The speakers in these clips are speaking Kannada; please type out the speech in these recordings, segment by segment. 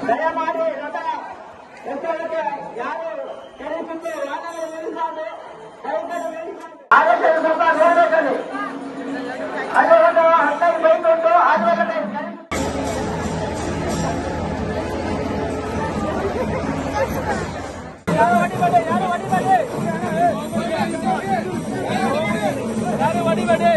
ದಯಮಾಡಿ ರಥ ಎತ್ತರಕ್ಕೆ ಯಾರು ಚಲಿಸುತ್ತೆ ವಾಹನ ನಿಲ್ಲಿಸಲು ಆದೇಶದ ಸ್ವಲ್ಪ ನೋಡಬೇಕಲ್ಲಿ ಅದು ಒಂದು 15 ಬೈಕ್ ಉಂಟು ಆದ್ಮೇಲೆ ಯಾರು ಹೊಡಿಬೇಡಿ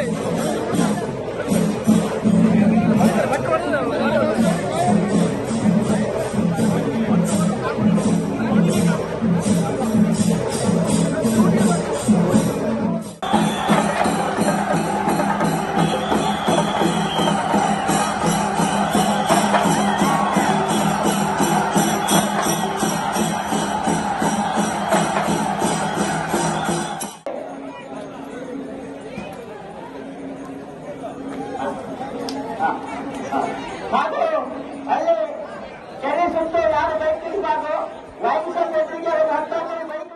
ಹಾಗೂ ಅಲ್ಲಿ ಕೆರೆ ಸುತ್ತು ಯಾರು ಬೈಕ್ ತಿರುಗಬಾರ್ದು ಲೈಸೆನ್ಸ್ ಎತ್ತಿಗೆ ಒಂದು 19 ಬೈಕ್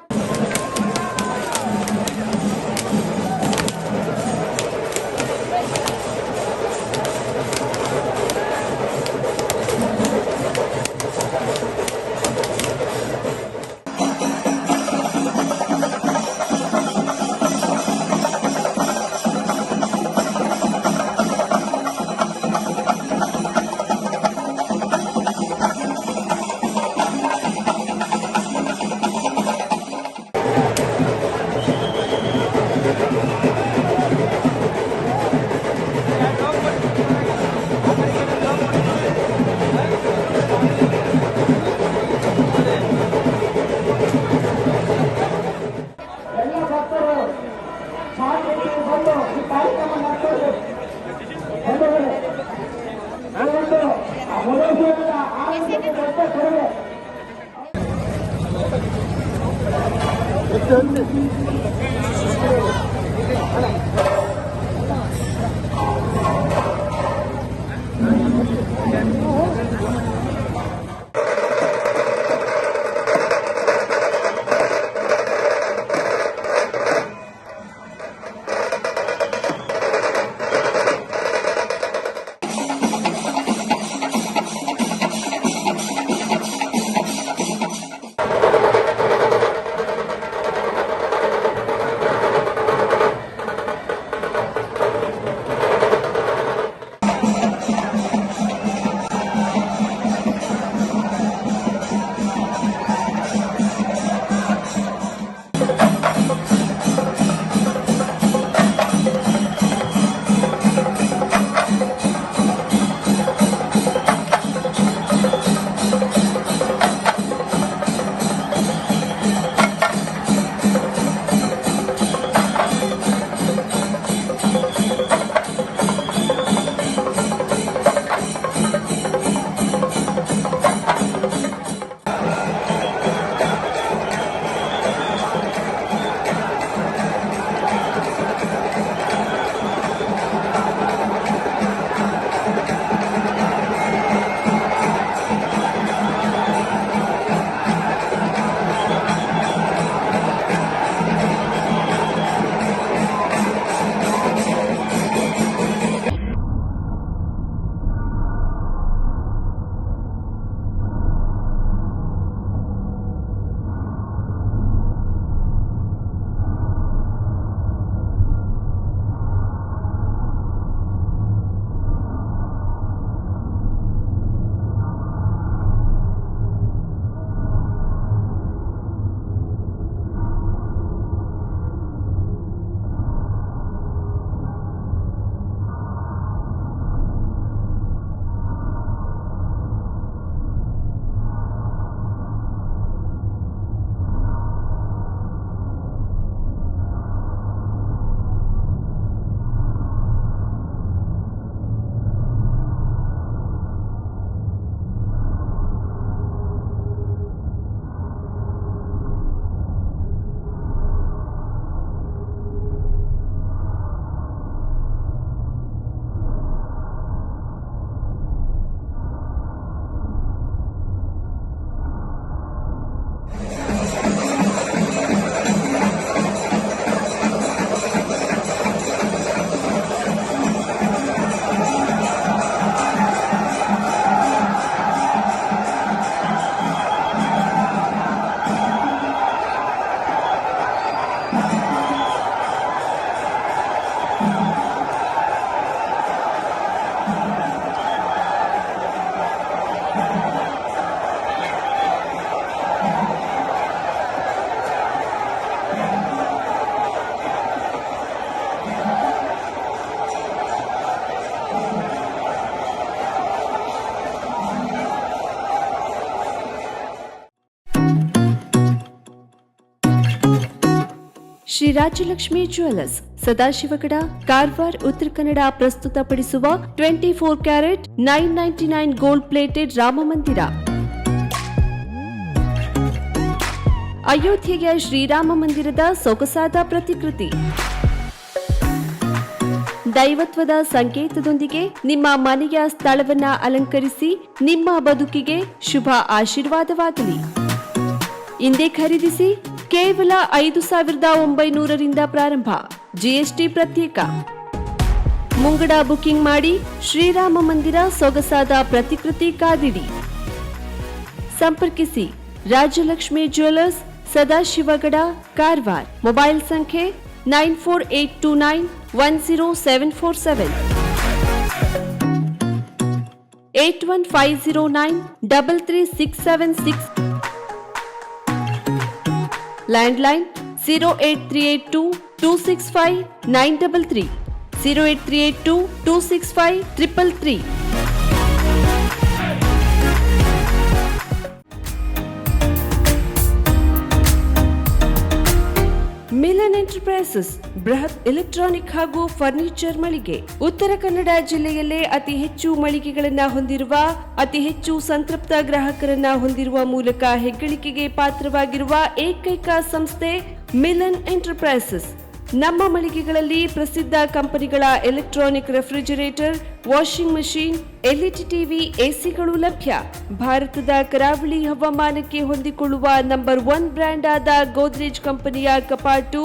ಶ್ರೀ ರಾಜಲಕ್ಷ್ಮಿ ಜ್ಯುವೆಲ್ಲರ್ಸ್ ಸದಾಶಿವಗಡ ಕಾರವಾರ ಉತ್ತರ ಕನ್ನಡ ಪ್ರಸ್ತುತಪಡಿಸುವ 24 ಕ್ಯಾರೆಟ್ 999 ಗೋಲ್ಡ್ ಪ್ಲೇಟೆಡ್ ರಾಮ ಮಂದಿರ. ಅಯೋಧ್ಯೆಯ ಶ್ರೀರಾಮ ಮಂದಿರದ ಸೊಗಸಾದ ಪ್ರತಿಕೃತಿ. ದೈವತ್ವದ ಸಂಕೇತದೊಂದಿಗೆ ನಿಮ್ಮ ಮನೆಯ ಸ್ಥಳವನ್ನ ಅಲಂಕರಿಸಿ ನಿಮ್ಮ ಬದುಕಿಗೆ ಶುಭ ಆಶೀರ್ವಾದವಾಗಲಿ. ಇಂದೇ ಖರೀದಿಸಿ. ಕೇವಲ 5,900ರಿಂದ ಪ್ರಾರಂಭ. ಜಿಎಸ್ಟಿ ಪ್ರತ್ಯೇಕ. ಮುಂಗಡ ಬುಕಿಂಗ್ ಮಾಡಿ. ಶ್ರೀರಾಮ ಮಂದಿರ ಸೊಗಸಾದ ಪ್ರತಿಕೃತಿ ಕಾದಿಡಿ. ಸಂಪರ್ಕಿಸಿ ರಾಜಲಕ್ಷ್ಮಿ ಜ್ಯುವೆಲ್ಲರ್ಸ್, ಸದಾಶಿವಗಡ, ಕಾರವಾರ. ಮೊಬೈಲ್ ಸಂಖ್ಯೆ 9482910747 8150933676. ಲ್ಯಾಂಡ್ಲೈನ್ 08382265933 08382265333. ಮಿಲನ್ ಎಂಟರ್ಪ್ರೈಸಸ್ ಬೃಹತ್ ಎಲೆಕ್ಟ್ರಾನಿಕ್ ಹಾಗೂ ಫರ್ನಿಚರ್ ಮಳಿಗೆ. ಉತ್ತರ ಕನ್ನಡ ಜಿಲ್ಲೆಯಲ್ಲೇ ಅತಿ ಹೆಚ್ಚು ಮಳಿಗೆಗಳನ್ನು ಹೊಂದಿರುವ, ಅತಿ ಹೆಚ್ಚು ಸಂತೃಪ್ತ ಗ್ರಾಹಕರನ್ನ ಹೊಂದಿರುವ ಮೂಲಕ ಹೆಗ್ಗಳಿಕೆಗೆ ಪಾತ್ರವಾಗಿರುವ ಏಕೈಕ ಸಂಸ್ಥೆ ಮಿಲನ್ ಎಂಟರ್ಪ್ರೈಸಸ್. ನಮ್ಮ ಮಳಿಗೆಗಳಲ್ಲಿ ಪ್ರಸಿದ್ಧ ಕಂಪನಿಗಳ electronic refrigerator, washing machine, LED TV, ಎಸಿಗಳು ಲಭ್ಯ. ಭಾರತದ ಕರಾವಳಿ ಹವಾಮಾನಕ್ಕೆ ಹೊಂದಿಕೊಳ್ಳುವ ನಂಬರ್ 1 ಬ್ರ್ಯಾಂಡ್ ಆದ ಗೋದ್ರೇಜ್ ಕಂಪನಿಯ ಕಪಾಟು,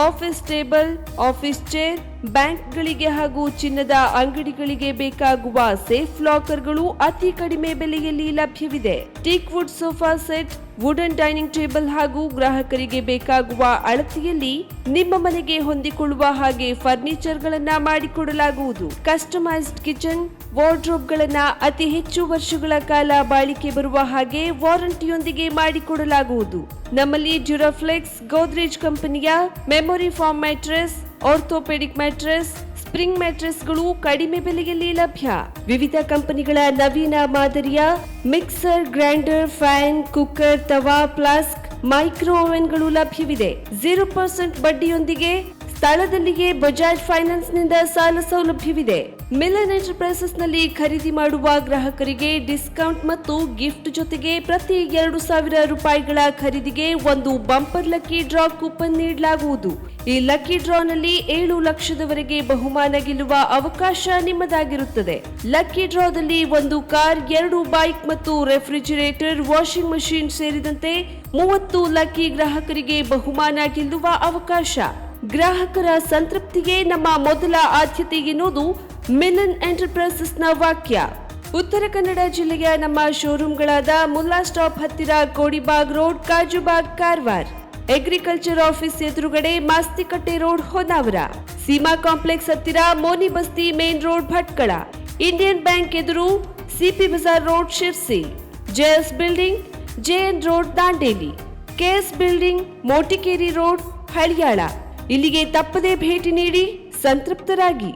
ಆಫೀಸ್ ಟೇಬಲ್, ಆಫೀಸ್ ಚೇರ್, ಬ್ಯಾಂಕ್ಗಳಿಗೆ ಹಾಗೂ ಚಿನ್ನದ ಅಂಗಡಿಗಳಿಗೆ ಬೇಕಾಗುವ ಸೇಫ್ ಲಾಕರ್ಗಳು ಅತಿ ಕಡಿಮೆ ಬೆಲೆಯಲ್ಲಿ ಲಭ್ಯವಿದೆ. Teak wood sofa set, wooden dining table ಹಾಗೂ ಗ್ರಾಹಕರಿಗೆ ಬೇಕಾಗುವ ಅಳತೆಯಲ್ಲಿ ನಿಮ್ಮ ಮನೆಗೆ ಹೊಂದಿಕೊಳ್ಳುವ ಹಾಗೆ ಫರ್ನಿಚರ್ಗಳನ್ನ ಮಾಡಿಕೊಡಲಾಗುವುದು. ಕಸ್ಟಮೈಸ್ಡ್ ಕಿಚನ್, ವಾರ್ಡ್ರೋಬ್ಗಳನ್ನ ಅತಿ ಹೆಚ್ಚು ವರ್ಷಗಳ ಕಾಲ ಬಾಳಿಕೆ ಬರುವ ಹಾಗೆ ವಾರಂಟಿಯೊಂದಿಗೆ ಮಾಡಿಕೊಡಲಾಗುವುದು. ನಮ್ಮಲ್ಲಿ ಡ್ಯೂರಾಫ್ಲೆಕ್ಸ್, ಗೋದ್ರೇಜ್ ಕಂಪನಿಯ memory foam mattress, orthopaedic mattress, spring ಮ್ಯಾಟ್ರೆಸ್ಗಳು ಕಡಿಮೆ ಬೆಲೆಯಲ್ಲಿ ಲಭ್ಯ. ವಿವಿಧ ಕಂಪನಿಗಳ ನವೀನ ಮಾದರಿಯ mixer, grinder, fan, cooker, tawa, flask, micro ಓವೆನ್ಗಳು ಲಭ್ಯವಿದೆ. 0% ಬಡ್ಡಿಯೊಂದಿಗೆ ಸ್ಥಳದಲ್ಲಿಯೇ ಬಜಾಜ್ ಫೈನಾನ್ಸ್ ನಿಂದ ಸಾಲ ಸೌಲಭ್ಯವಿದೆ. ಮಿಲನ್ ಎಂಟರ್ಪ್ರೈಸಸ್ ನಲ್ಲಿ ಖರೀದಿ ಮಾಡುವ ಗ್ರಾಹಕರಿಗೆ ಡಿಸ್ಕೌಂಟ್ ಮತ್ತು ಗಿಫ್ಟ್ ಜೊತೆಗೆ ಪ್ರತಿ 2,000 ರೂಪಾಯಿಗಳ ಖರೀದಿಗೆ ಒಂದು ಬಂಪರ್ ಲಕ್ಕಿ ಡ್ರಾ ಕೂಪನ್ ನೀಡಲಾಗುವುದು. ಈ ಲಕ್ಕಿ ಡ್ರಾನಲ್ಲಿ 7 ಲಕ್ಷದವರೆಗೆ ಬಹುಮಾನ ಗೆಲ್ಲುವ ಅವಕಾಶ ನಿಮ್ಮದಾಗಿರುತ್ತದೆ. ಲಕ್ಕಿ ಡ್ರಾದಲ್ಲಿ 1 ಕಾರ್, 2 ಬೈಕ್ ಮತ್ತು ರೆಫ್ರಿಜರೇಟರ್, ವಾಷಿಂಗ್ ಮಷೀನ್ ಸೇರಿದಂತೆ 30 ಲಕ್ಕಿ ಗ್ರಾಹಕರಿಗೆ ಬಹುಮಾನ ಗೆಲ್ಲುವ ಅವಕಾಶ. ಗ್ರಾಹಕರ ಸಂತೃಪ್ತಿಗೆ ನಮ್ಮ ಮೊದಲ ಆದ್ಯತೆ ಎನ್ನುವುದು ಮಿಲನ್ ಎಂಟರ್ಪ್ರೈಸಸ್ನ ವಾಕ್ಯ. ಉತ್ತರ ಕನ್ನಡ ಜಿಲ್ಲೆಯ ನಮ್ಮ ಶೋರೂಮ್ಗಳಾದ ಮುಲ್ಲಾ ಸ್ಟಾಪ್ ಹತ್ತಿರ Kodibag road, Kajubag, Karwar. Agriculture office ಎದುರುಗಡೆ ಮಾಸ್ತಿಕಟ್ಟೆ ರೋಡ್, ಹೊನ್ನಾವರ. ಸೀಮಾ ಕಾಂಪ್ಲೆಕ್ಸ್ ಹತ್ತಿರ Moni Basti main road, Bhatkal. Indian bank ಎದುರು CP Bazar road, Sirsi. JS building, JN road, Dandeli. KS building, Motikeri road, Haliyal. ಇಲ್ಲಿಗೆ ತಪ್ಪದೇ ಭೇಟಿ ನೀಡಿ ಸಂತೃಪ್ತರಾಗಿ.